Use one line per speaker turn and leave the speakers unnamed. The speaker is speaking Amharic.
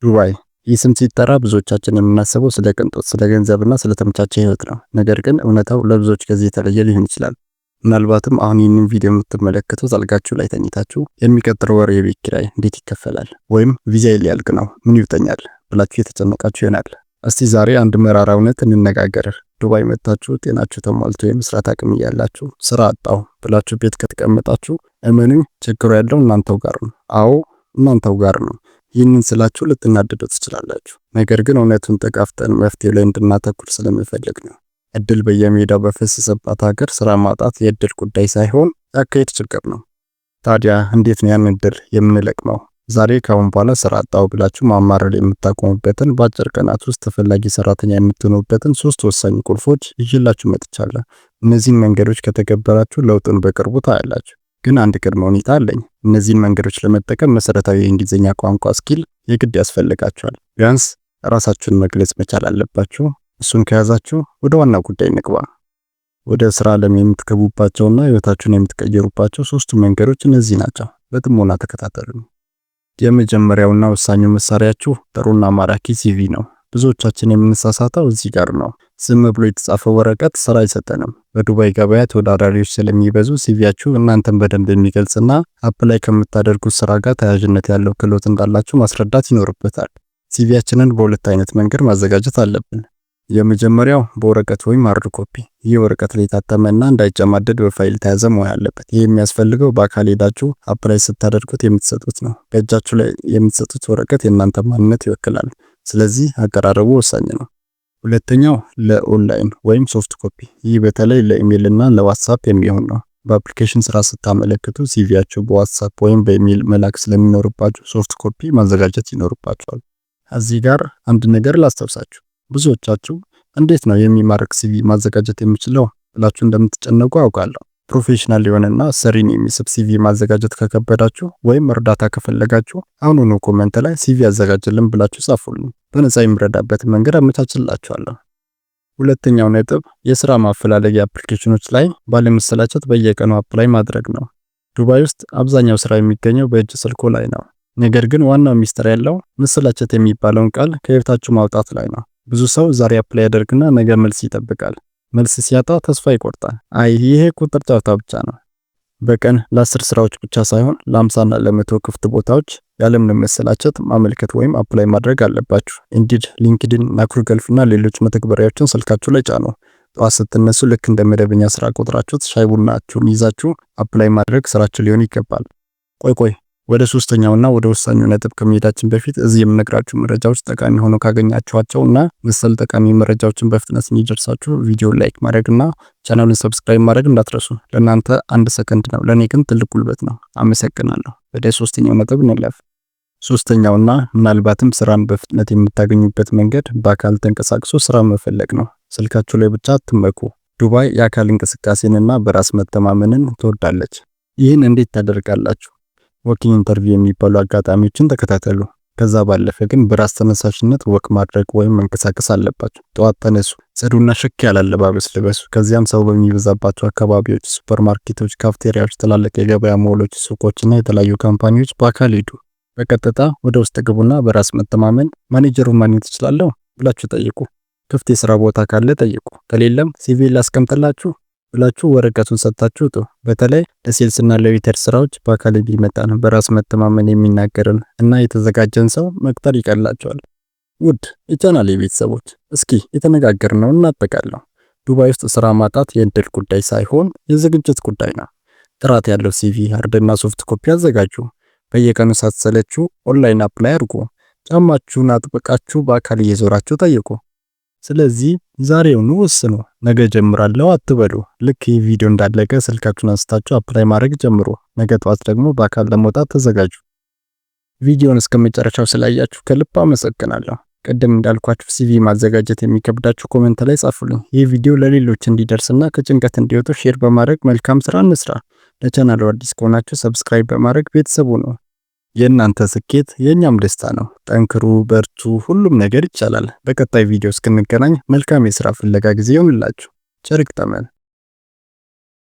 ዱባይ ይህ ስም ሲጠራ ብዙዎቻችን የምናስበው ስለ ቅንጦት፣ ስለ ገንዘብና ስለ ተመቻቸ ህይወት ነው። ነገር ግን እውነታው ለብዙዎች ከዚህ የተለየ ሊሆን ይችላል። ምናልባትም አሁን ይህንን ቪዲዮ የምትመለከቱት አልጋችሁ ላይ ተኝታችሁ የሚቀጥለው ወር የቤት ኪራይ እንዴት ይከፈላል ወይም ቪዛዬ ሊያልቅ ነው ምን ይውጠኛል ብላችሁ የተጨነቃችሁ ይሆናል። እስቲ ዛሬ አንድ መራራ እውነት እንነጋገር። ዱባይ መጥታችሁ ጤናችሁ ተሟልቶ የመስራት አቅም እያላችሁ ስራ አጣው ብላችሁ ቤት ከተቀመጣችሁ እመኑኝ ችግሩ ያለው እናንተው ጋር ነው። አዎ እናንተው ጋር ነው። ይህንን ስላችሁ ልትናደዱ ትችላላችሁ። ነገር ግን እውነቱን ተጋፍጠን መፍትሄው ላይ እንድናተኩር ስለምፈልግ ነው። እድል በየሜዳው በፈሰሰባት ሀገር ስራ ማጣት የእድል ጉዳይ ሳይሆን ያካሄድ ችግር ነው። ታዲያ እንዴት ነው ያን እድል የምንለቅመው? ዛሬ ካሁን በኋላ ስራ አጣው ብላችሁ ማማረር የምታቆሙበትን በአጭር ቀናት ውስጥ ተፈላጊ ሰራተኛ የምትሆኑበትን 3 ወሳኝ ቁልፎች ይዤላችሁ መጥቻለሁ። እነዚህን መንገዶች ከተገበራችሁ ለውጥን በቅርቡ ታያላችሁ። ግን አንድ ቅድመ ሁኔታ አለኝ። እነዚህን መንገዶች ለመጠቀም መሰረታዊ የእንግሊዝኛ ቋንቋ ስኪል የግድ ያስፈልጋችኋል። ቢያንስ ራሳችሁን መግለጽ መቻል አለባችሁ። እሱን ከያዛችሁ ወደ ዋና ጉዳይ እንግባ። ወደ ስራ ዓለም የምትገቡባቸውና ህይወታችሁን የምትቀየሩባቸው 3 መንገዶች እነዚህ ናቸው። በጥሞና ተከታተሉ። የመጀመሪያውና ወሳኙ መሳሪያችሁ ጥሩና ማራኪ ሲቪ ነው። ብዙዎቻችን የምንሳሳተው እዚህ ጋር ነው። ዝም ብሎ የተጻፈው ወረቀት ስራ አይሰጠንም። በዱባይ ገበያ ተወዳዳሪዎች ስለሚበዙ ሲቪያችሁ እናንተን በደንብ የሚገልጽና አፕላይ ከምታደርጉት ስራ ጋር ተያያዥነት ያለው ክህሎት እንዳላችሁ ማስረዳት ይኖርበታል። ሲቪያችንን በሁለት አይነት መንገድ ማዘጋጀት አለብን። የመጀመሪያው በወረቀት ወይም ሃርድ ኮፒ። ይህ ወረቀት ላይ የታተመና እንዳይጨማደድ በፋይል ተያዘ መሆን አለበት። ይህ የሚያስፈልገው በአካል ሄዳችሁ አፕላይ ስታደርጉት የምትሰጡት ነው። በእጃችሁ ላይ የምትሰጡት ወረቀት የእናንተ ማንነት ይወክላል። ስለዚህ አቀራረቡ ወሳኝ ነው። ሁለተኛው ለኦንላይን ወይም ሶፍት ኮፒ። ይህ በተለይ ለኢሜል እና ለዋትስአፕ የሚሆን ነው። በአፕሊኬሽን ስራ ስታመለክቱ ሲቪያችሁ በዋትስአፕ ወይም በኢሜል መላክ ስለሚኖርባችሁ ሶፍት ኮፒ ማዘጋጀት ይኖርባችኋል። እዚህ ጋር አንድ ነገር ላስታውሳችሁ። ብዙዎቻችሁ እንዴት ነው የሚማርክ ሲቪ ማዘጋጀት የምችለው ብላችሁ እንደምትጨነቁ አውቃለሁ። ፕሮፌሽናል የሆነና ሰሪን የሚስብ ሲቪ ማዘጋጀት ከከበዳችሁ ወይም እርዳታ ከፈለጋችሁ አሁኑኑ ኮሜንት ላይ ሲቪ አዘጋጅልን ብላችሁ ጻፉልኝ። በነፃ የምረዳበት መንገድ አመቻችላችኋለሁ። ሁለተኛው ነጥብ የስራ ማፈላለጊያ አፕሊኬሽኖች ላይ ባለመሰላቸት በየቀኑ አፕላይ ማድረግ ነው። ዱባይ ውስጥ አብዛኛው ስራ የሚገኘው በእጅ ስልኮ ላይ ነው። ነገር ግን ዋናው ሚስጥር ያለው መሰላቸት የሚባለውን ቃል ከህይወታችሁ ማውጣት ላይ ነው። ብዙ ሰው ዛሬ አፕላይ ያደርግና ነገ መልስ ይጠብቃል። መልስ ሲያጣ ተስፋ ይቆርጣል። አይ ይሄ ቁጥር ጨዋታ ብቻ ነው። በቀን ለ10 ስራዎች ብቻ ሳይሆን ለ50 እና ለ100 ክፍት ቦታዎች ያለምንም መሰላቸት ማመልከት ወይም አፕላይ ማድረግ አለባችሁ። ኢንዲድ፣ ሊንክድኢን፣ ናኩር እና ሌሎች መተግበሪያዎችን ስልካችሁ ላይ ጫኑ። ጠዋት ስትነሱ ልክ እንደ መደበኛ ስራ ቆጥራችሁት ሻይ ቡናችሁን ይዛችሁ አፕላይ ማድረግ ስራችሁ ሊሆን ይገባል። ቆይ ወደ ሶስተኛውና ወደ ወሳኙ ነጥብ ከመሄዳችን በፊት እዚህ የምነግራችሁ መረጃዎች ጠቃሚ ሆኖ ካገኛችኋቸውና መሰል ጠቃሚ መረጃዎችን በፍጥነት እንዲደርሳችሁ ቪዲዮ ላይክ ማድረግና ቻናሉን ሰብስክራይብ ማድረግ እንዳትረሱ። ለእናንተ 1 ሰከንድ ነው፣ ለኔ ግን ትልቅ ጉልበት ነው። አመሰግናለሁ። ወደ ሶስተኛው ነጥብ እንለፍ። ሶስተኛውና ምናልባትም ስራን በፍጥነት የምታገኙበት መንገድ በአካል ተንቀሳቅሶ ስራ መፈለግ ነው። ስልካችሁ ላይ ብቻ አትመኩ። ዱባይ የአካል እንቅስቃሴንና በራስ መተማመንን ትወዳለች። ይህን እንዴት ታደርጋላችሁ? ወኪንግ ኢንተርቪው የሚባሉ አጋጣሚዎችን ተከታተሉ። ከዛ ባለፈ ግን በራስ ተነሳሽነት ወክ ማድረግ ወይም መንቀሳቀስ አለባችሁ። ጠዋት ተነሱ፣ ጽዱና ሽክ ያለ አለባበስ ልበሱ። ከዚያም ሰው በሚበዛባቸው አካባቢዎች፣ ሱፐርማርኬቶች፣ ካፍቴሪያዎች፣ ትላልቅ የገበያ ሞሎች፣ ሱቆችና የተለያዩ ካምፓኒዎች በአካል ሂዱ። በቀጥታ ወደ ውስጥ ግቡና በራስ መተማመን ማኔጀሩን ማግኘት እችላለሁ ብላችሁ ጠይቁ። ክፍት የሥራ ቦታ ካለ ጠይቁ። ከሌለም ሲቪ ላስቀምጥላችሁ ብላችሁ ወረቀቱን ሰጣችሁ ጡ። በተለይ ለሴልስና ለዌተር ስራዎች በአካል ቢመጣን በራስ መተማመን የሚናገርን እና የተዘጋጀን ሰው መቅጠር ይቀላቸዋል። ውድ የቻናሌ ቤተሰቦች እስኪ የተነጋገርነውን እናጠቃለን። ዱባይ ውስጥ ስራ ማጣት የእድል ጉዳይ ሳይሆን የዝግጅት ጉዳይ ነው። ጥራት ያለው ሲቪ፣ ሃርድና ሶፍት ኮፒ አዘጋጁ። በየቀኑ ሳትሰለቹ ኦንላይን አፕላይ አድርጉ። ጫማችሁን አጥብቃችሁ በአካል እየዞራችሁ ጠይቁ። ስለዚህ ዛሬውኑ ወስኑ። ነገ ጀምራለሁ አትበሉ። ልክ ይህ ቪዲዮ እንዳለቀ ስልካችሁን አንስታችሁ አፕላይ ማድረግ ጀምሩ። ነገ ጠዋት ደግሞ በአካል ለመውጣት ተዘጋጁ። ቪዲዮውን እስከመጨረሻው ስላያችሁ ከልብ አመሰግናለሁ። ቀደም እንዳልኳችሁ ሲቪ ማዘጋጀት የሚከብዳችሁ ኮሜንት ላይ ጻፉልኝ። ይህ ቪዲዮ ለሌሎች እንዲደርስና ከጭንቀት እንዲወጡ ሼር በማድረግ መልካም ስራ እንስራ። ለቻናሉ አዲስ ከሆናችሁ ሰብስክራይብ በማድረግ ቤተሰቡ ነው። የእናንተ ስኬት የኛም ደስታ ነው። ጠንክሩ፣ በርቱ፣ ሁሉም ነገር ይቻላል። በቀጣይ ቪዲዮ እስክንገናኝ መልካም የሥራ ፍለጋ ጊዜ ይሁንላችሁ። ቸር ይግጠመን።